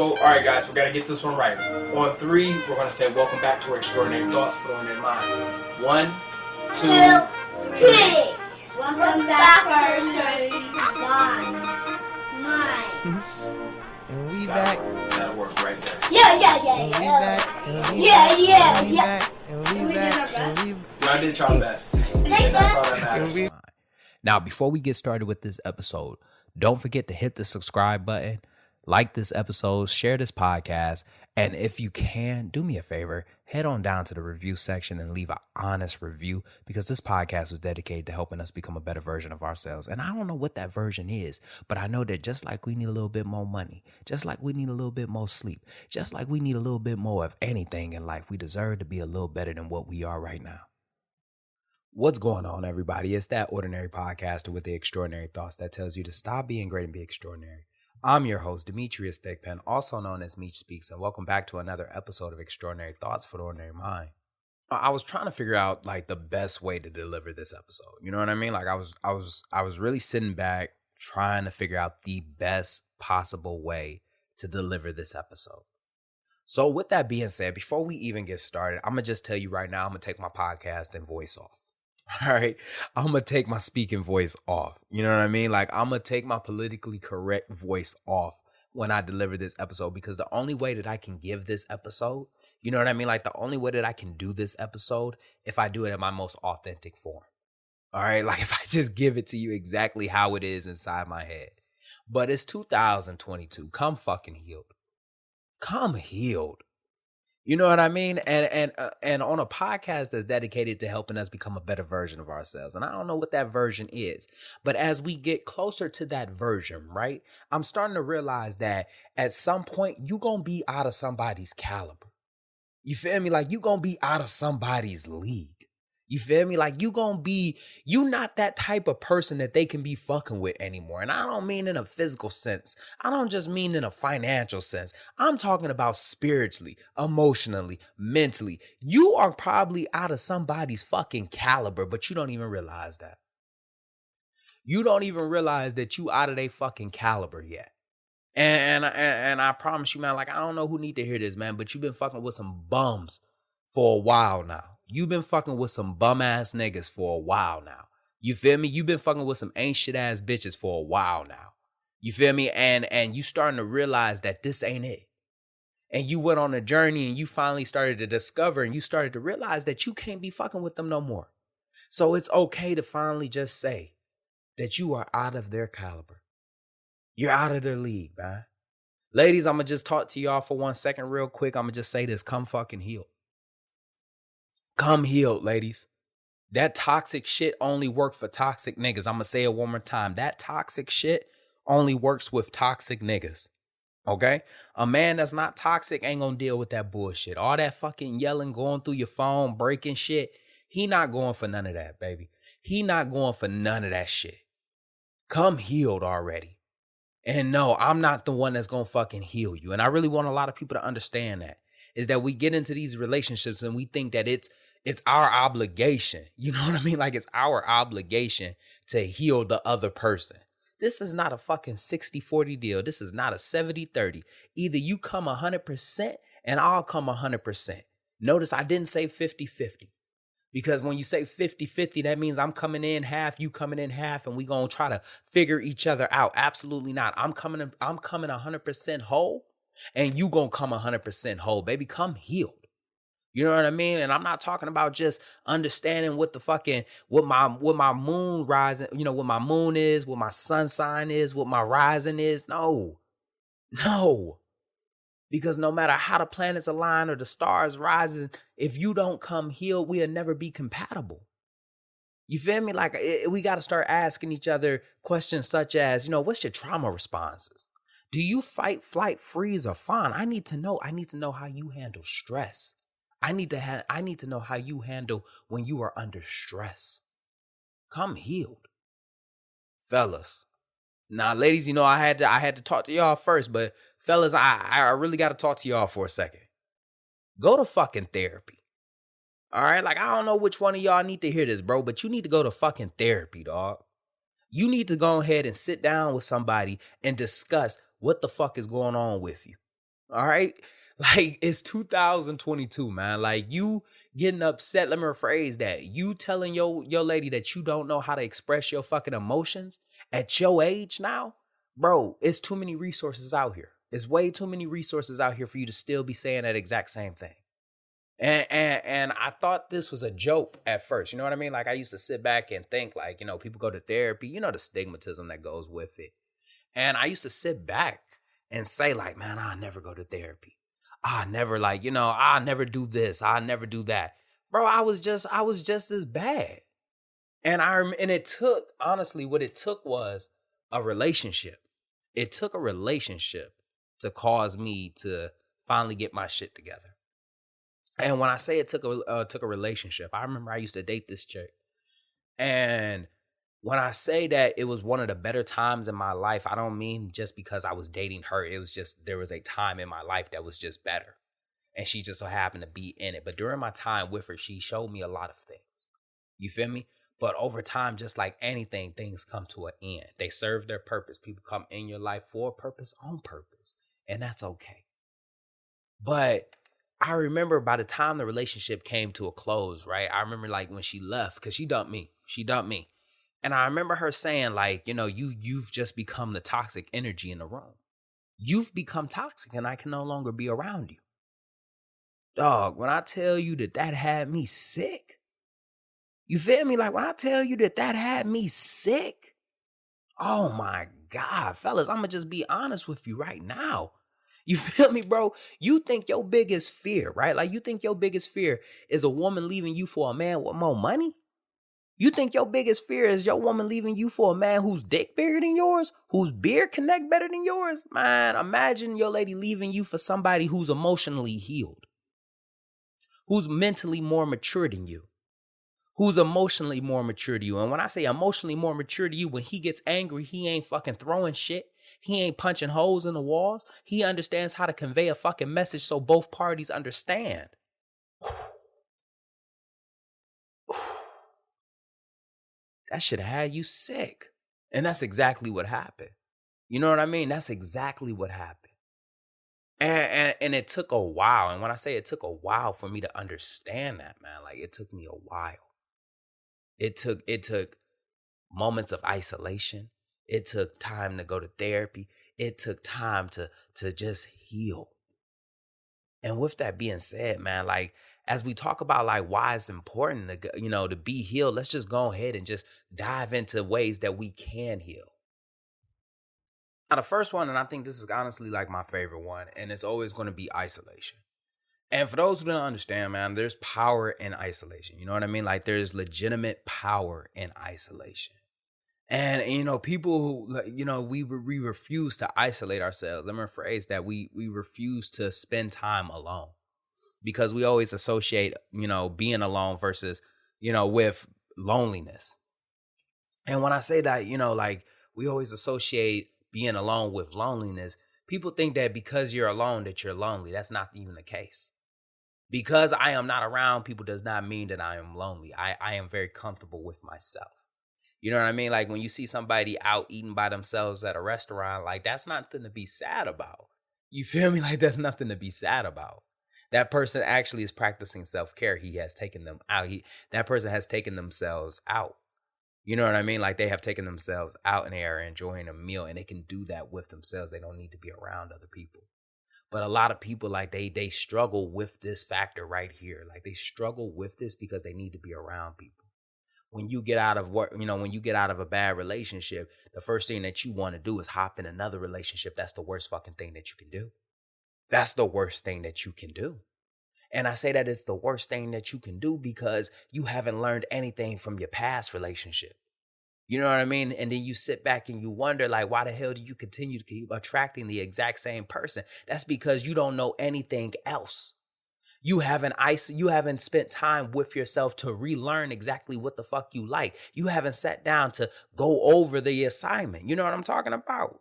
So, all right, guys, we got to get this one right. On three, we're going to say, welcome back to Extraordinary Thoughts for On Their Mind. 1, 2, 3. Welcome back to Extraordinary Minds. And we back. That'll work right there. Yeah. And we back. And we Yeah. back. And we back. And we back. And we Y'all did y'all best. And that's all that matters. Now, before we get started with this episode, don't forget to hit the subscribe button, like this episode, share this podcast, and if you can, do me a favor, head on down to the review section and leave an honest review, because this podcast was dedicated to helping us become a better version of ourselves. And I don't know what that version is, but I know that just like we need a little bit more money, just like we need a little bit more sleep, just like we need a little bit more of anything in life, we deserve to be a little better than what we are right now. What's going on, everybody? It's that ordinary podcaster with the extraordinary thoughts that tells you to stop being great and be extraordinary. I'm your host, Demetrius Thickpen, also known as Meech Speaks, and welcome back to another episode of Extraordinary Thoughts for the Ordinary Mind. I was trying to figure out like the best way to deliver this episode. You know what I mean? Like I was really sitting back trying to figure out the best possible way to deliver this episode. So with that being said, before we even get started, I'm gonna just tell you right now, I'm gonna take my podcast and voice off. All right, I'm going to take my speaking voice off. You know what I mean? Like, I'm going to take my politically correct voice off when I deliver this episode, because the only way that I can give this episode, you know what I mean? Like, the only way that I can do this episode, if I do it in my most authentic form. All right, like if I just give it to you exactly how it is inside my head. But it's 2022. Come fucking healed. Come healed. You know what I mean? And on a podcast that's dedicated to helping us become a better version of ourselves. And I don't know what that version is, but as we get closer to that version, right? I'm starting to realize that at some point you gonna be out of somebody's caliber. You feel me? Like you gonna be out of somebody's league. You feel me? Like you not that type of person that they can be fucking with anymore. And I don't mean in a physical sense. I don't just mean in a financial sense. I'm talking about spiritually, emotionally, mentally. You are probably out of somebody's fucking caliber, but you don't even realize that. You don't even realize that you out of their fucking caliber yet. And I promise you, man, like I don't know who need to hear this, man, but you've been fucking with some bums for a while now. You've been fucking with some bum ass niggas for a while now. You feel me? You've been fucking with some ain't shit ass bitches for a while now. You feel me? And you starting to realize that this ain't it. And you went on a journey and you finally started to discover and you started to realize that you can't be fucking with them no more. So it's okay to finally just say that you are out of their caliber. You're out of their league, man. Ladies, I'm going to just talk to y'all for 1 second real quick. I'm going to just say this. Come fucking heal. Come healed, ladies. That toxic shit only works for toxic niggas. I'm going to say it one more time. That toxic shit only works with toxic niggas. Okay? A man that's not toxic ain't going to deal with that bullshit. All that fucking yelling, going through your phone, breaking shit. He not going for none of that, baby. He not going for none of that shit. Come healed already. And no, I'm not the one that's going to fucking heal you. And I really want a lot of people to understand that. Is that we get into these relationships and we think that it's our obligation. You know what I mean? Like it's our obligation to heal the other person. This is not a fucking 60-40 deal. This is not a 70-30. Either you come 100% and I'll come 100%. Notice I didn't say 50-50. Because when you say 50-50, that means I'm coming in half, you coming in half, and we going to try to figure each other out. Absolutely not. I'm coming 100% whole, and you going to come 100% whole. Baby, come healed. You know what I mean? And I'm not talking about just understanding what the fucking, what my moon rising, you know, what my moon is, what my sun sign is, what my rising is. No. Because no matter how the planets align or the stars rising, if you don't come healed, we'll never be compatible. You feel me? Like we got to start asking each other questions such as, you know, what's your trauma responses? Do you fight, flight, freeze, or fawn? I need to know how you handle stress. I need to know how you handle when you are under stress. Come healed. Fellas. Now, ladies, you know, I had to talk to y'all first, but fellas, I really got to talk to y'all for a second. Go to fucking therapy. All right? Like, I don't know which one of y'all need to hear this, bro, but you need to go to fucking therapy, dog. You need to go ahead and sit down with somebody and discuss what the fuck is going on with you. All right. Like, it's 2022, man. Like, you getting upset. Let me rephrase that. You telling your lady that you don't know how to express your fucking emotions at your age now, bro, it's too many resources out here. It's way too many resources out here for you to still be saying that exact same thing. And I thought this was a joke at first. You know what I mean? Like, I used to sit back and think, like, you know, people go to therapy, you know, the stigmatism that goes with it. And I used to sit back and say, like, man, I'll never go to therapy. I'll never, like, you know, I'll never do this. I'll never do that. Bro, I was just as bad. And it took, honestly, what it took was a relationship. It took a relationship to cause me to finally get my shit together. And when I say it took a relationship, I remember I used to date this chick. And when I say that it was one of the better times in my life, I don't mean just because I was dating her. It was just, there was a time in my life that was just better. And she just so happened to be in it. But during my time with her, she showed me a lot of things. You feel me? But over time, just like anything, things come to an end. They serve their purpose. People come in your life for a purpose, on purpose. And that's okay. But I remember by the time the relationship came to a close, right? I remember like when she left, because she dumped me. And I remember her saying, like, you know, you've just become the toxic energy in the room. You've become toxic and I can no longer be around you. Dog, when I tell you that had me sick, you feel me? Like, when I tell you that had me sick, oh my God, fellas, I'm going to just be honest with you right now. You feel me, bro? You think your biggest fear, right? Like, you think your biggest fear is a woman leaving you for a man with more money? You think your biggest fear is your woman leaving you for a man whose dick bigger than yours? Whose beard connect better than yours? Man, imagine your lady leaving you for somebody who's emotionally healed. Who's mentally more mature than you. Who's emotionally more mature to you. And when I say emotionally more mature to you, when he gets angry, he ain't fucking throwing shit. He ain't punching holes in the walls. He understands how to convey a fucking message so both parties understand. That should have had you sick. And that's exactly what happened. You know what I mean? That's exactly what happened. And it took a while. And when I say it took a while for me to understand that, man, like it took me a while. It took moments of isolation. It took time to go to therapy. It took time to just heal. And with that being said, man, like, as we talk about like why it's important to, you know, to be healed, let's just go ahead and just dive into ways that we can heal. Now, the first one, and I think this is honestly like my favorite one, and it's always going to be isolation. And for those who don't understand, man, there's power in isolation. You know what I mean? Like, there's legitimate power in isolation. And, you know, people who, you know, we refuse to isolate ourselves. Let me rephrase that. We refuse to spend time alone because we always associate, you know, being alone versus, you know, with loneliness. And when I say that, you know, like, we always associate being alone with loneliness. People think that because you're alone that you're lonely. That's not even the case. Because I am not around people does not mean that I am lonely. I am very comfortable with myself. You know what I mean? Like, when you see somebody out eating by themselves at a restaurant, like, that's nothing to be sad about. You feel me? Like, that's nothing to be sad about. That person actually is practicing self-care. He has taken them out. That person has taken themselves out. You know what I mean? Like, they have taken themselves out and they are enjoying a meal, and they can do that with themselves. They don't need to be around other people. But a lot of people, like, they struggle with this factor right here. Like, they struggle with this because they need to be around people. When you get out of what, you know, when you get out of a bad relationship, the first thing that you want to do is hop in another relationship. That's the worst fucking thing that you can do. That's the worst thing that you can do. And I say that it's the worst thing that you can do because you haven't learned anything from your past relationship. You know what I mean? And then you sit back and you wonder, like, why the hell do you continue to keep attracting the exact same person? That's because you don't know anything else. You haven't spent time with yourself to relearn exactly what the fuck you like. You haven't sat down to go over the assignment. You know what I'm talking about?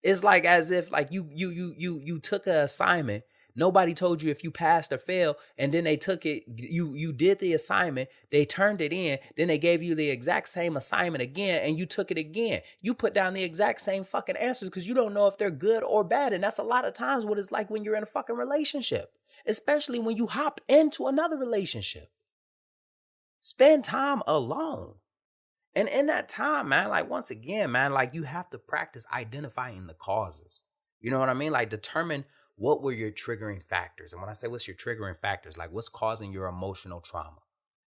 It's like as if like you took an assignment Nobody told you if you passed or failed, and then they took it, you did the assignment, they turned it in, then they gave you the exact same assignment again, and you took it again. You put down the exact same fucking answers because you don't know if they're good or bad. And that's a lot of times what it's like when you're in a fucking relationship, especially when you hop into another relationship. Spend time alone. And in that time, man, like once again, man, like you have to practice identifying the causes. You know what I mean? Like determine what were your triggering factors. And when I say what's your triggering factors, like what's causing your emotional trauma?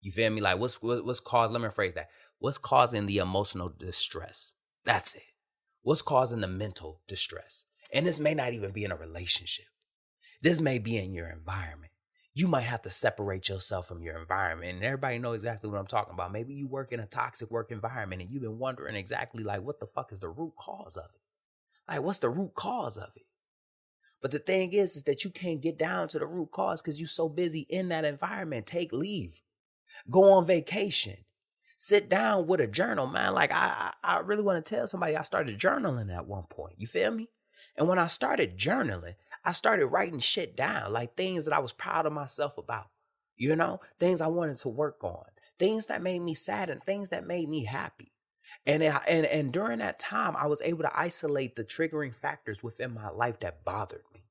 You feel me? Like what's causing, let me rephrase that. What's causing the emotional distress? That's it. What's causing the mental distress? And this may not even be in a relationship. This may be in your environment. You might have to separate yourself from your environment. And everybody know exactly what I'm talking about. Maybe you work in a toxic work environment and you've been wondering exactly like what the fuck is the root cause of it? Like what's the root cause of it? But the thing is that you can't get down to the root cause because you're so busy in that environment. Take leave. Go on vacation. Sit down with a journal, man. Like I really want to tell somebody I started journaling at one point. You feel me? And when I started journaling, I started writing shit down, like things that I was proud of myself about, you know, things I wanted to work on, things that made me sad and things that made me happy. And during that time, I was able to isolate the triggering factors within my life that bothered me.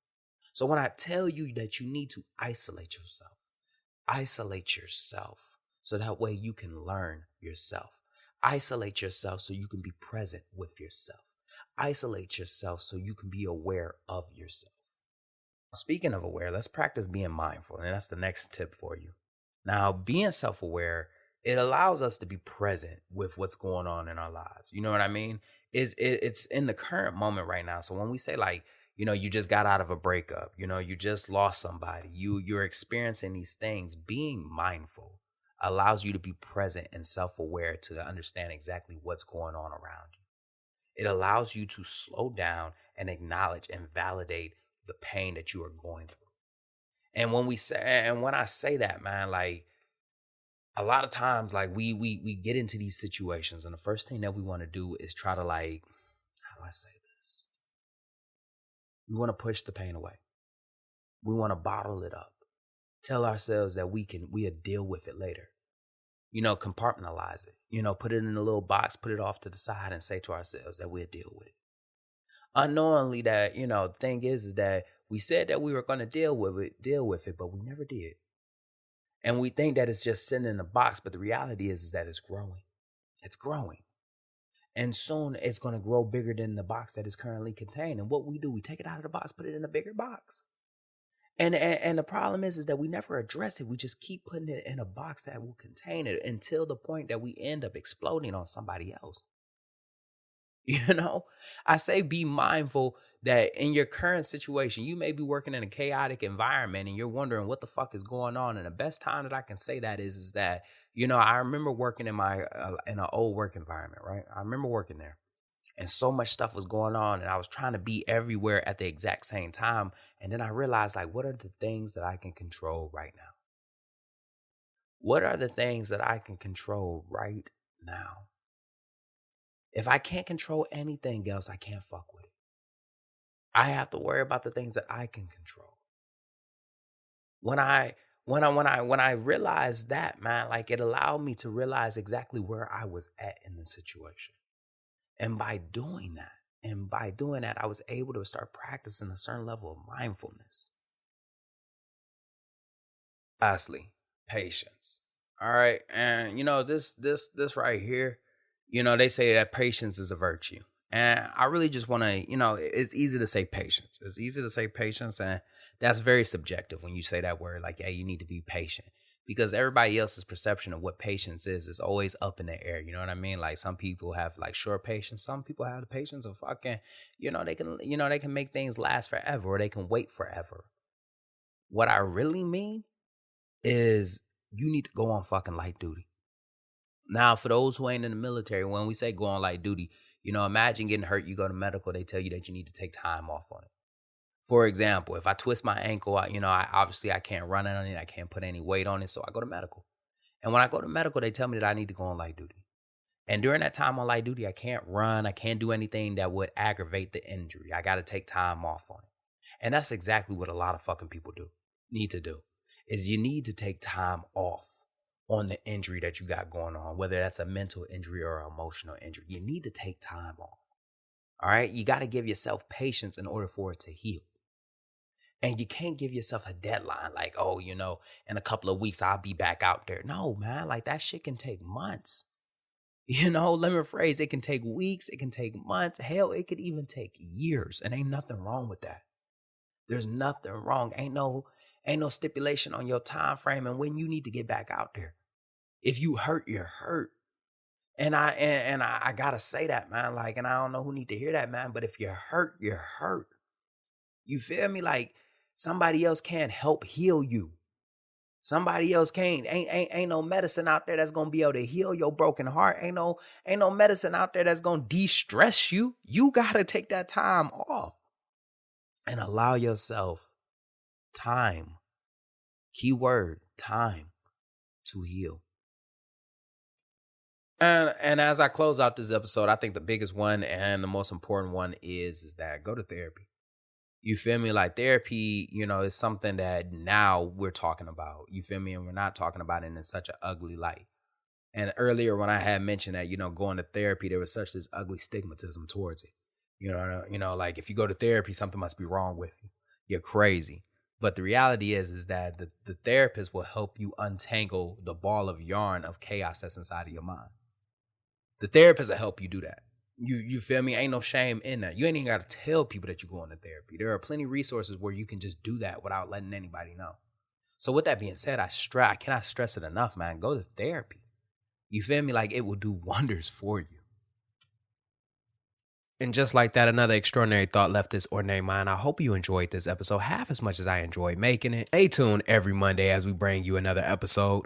So when I tell you that you need to isolate yourself so that way you can learn yourself. Isolate yourself so you can be present with yourself. Isolate yourself so you can be aware of yourself. Speaking of aware, let's practice being mindful. And that's the next tip for you. Now, being self-aware, it allows us to be present with what's going on in our lives. You know what I mean? It's in the current moment right now. So when we say like, you know, you just got out of a breakup, you know, you just lost somebody, you're experiencing these things, being mindful allows you to be present and self-aware to understand exactly what's going on around you. It allows you to slow down and acknowledge and validate the pain that you are going through. And when I say that, man, like a lot of times, like we get into these situations and the first thing that we want to do is try to like, how do I say this? We want to push the pain away. We want to bottle it up. Tell ourselves that we'll deal with it later. You know, compartmentalize it. You know, put it in a little box, put it off to the side and say to ourselves that we'll deal with it. Unknowingly that, you know, the thing is that we said that we were going to deal with it, but we never did. And we think that it's just sitting in the box, but the reality is that it's growing. It's growing. And soon it's going to grow bigger than the box that is currently contained. And what we do, we take it out of the box, put it in a bigger box. And the problem is that we never address it. We just keep putting it in a box that will contain it until the point that we end up exploding on somebody else. You know, I say be mindful that in your current situation, you may be working in a chaotic environment and you're wondering what the fuck is going on. And the best time that I can say that is that, you know, I remember working in in an old work environment, right? I remember working there and so much stuff was going on and I was trying to be everywhere at the exact same time. And then I realized, like, what are the things that I can control right now? What are the things that I can control right now? If I can't control anything else, I can't fuck with it. I have to worry about the things that I can control. When I realized that, man, like it allowed me to realize exactly where I was at in the situation. And by doing that, I was able to start practicing a certain level of mindfulness. Lastly, patience. All right. And you know, this right here, you know, they say that patience is a virtue. And I really just want to, you know, it's easy to say patience. It's easy to say patience. And that's very subjective when you say that word, like, hey, you need to be patient. Because everybody else's perception of what patience is always up in the air. You know what I mean? Like some people have like short patience. Some people have the patience of fucking, they can make things last forever or they can wait forever. What I really mean is you need to go on fucking light duty. Now, for those who ain't in the military, when we say go on light duty, imagine getting hurt, you go to medical, they tell you that you need to take time off on it. For example, if I twist my ankle, I can't run on it. I can't put any weight on it. So I go to medical. And when I go to medical, they tell me that I need to go on light duty. And during that time on light duty, I can't run. I can't do anything that would aggravate the injury. I got to take time off on it. And that's exactly what a lot of fucking people need to do, is you need to take time off on the injury that you got going on, whether that's a mental injury or an emotional injury. You need to take time off. All right. You got to give yourself patience in order for it to heal. And you can't give yourself a deadline like, oh, in a couple of weeks, I'll be back out there. No, man, like that shit can take months. Let me rephrase, it can take weeks, it can take months. Hell, it could even take years. And ain't nothing wrong with that. There's nothing wrong. Ain't no stipulation on your time frame and when you need to get back out there. If you hurt, you're hurt. And I gotta say that, man. Like, and I don't know who need to hear that, man. But if you're hurt, you're hurt. You feel me? Like somebody else can't help heal you. Somebody else can't. Ain't no medicine out there that's gonna be able to heal your broken heart. Ain't no medicine out there that's gonna de-stress you. You gotta take that time off and allow yourself time. Keyword, time to heal. And as I close out this episode, I think the biggest one and the most important one is that go to therapy. You feel me? Like therapy, is something that now we're talking about. You feel me? And we're not talking about it in such an ugly light. And earlier when I had mentioned that, going to therapy, there was such this ugly stigmatism towards it. Like if you go to therapy, something must be wrong with you. You're crazy. But the reality is that the therapist will help you untangle the ball of yarn of chaos that's inside of your mind. The therapist will help you do that. You feel me? Ain't no shame in that. You ain't even got to tell people that you're going to therapy. There are plenty of resources where you can just do that without letting anybody know. So with that being said, I cannot stress it enough, man. Go to therapy. You feel me? Like it will do wonders for you. And just like that, another extraordinary thought left this ordinary mind. I hope you enjoyed this episode half as much as I enjoyed making it. Stay tuned every Monday as we bring you another episode.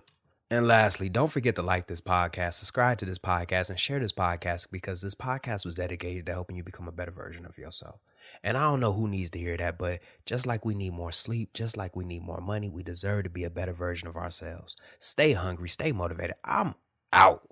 And lastly, don't forget to like this podcast, subscribe to this podcast, and share this podcast because this podcast was dedicated to helping you become a better version of yourself. And I don't know who needs to hear that, but just like we need more sleep, just like we need more money, we deserve to be a better version of ourselves. Stay hungry, stay motivated. I'm out.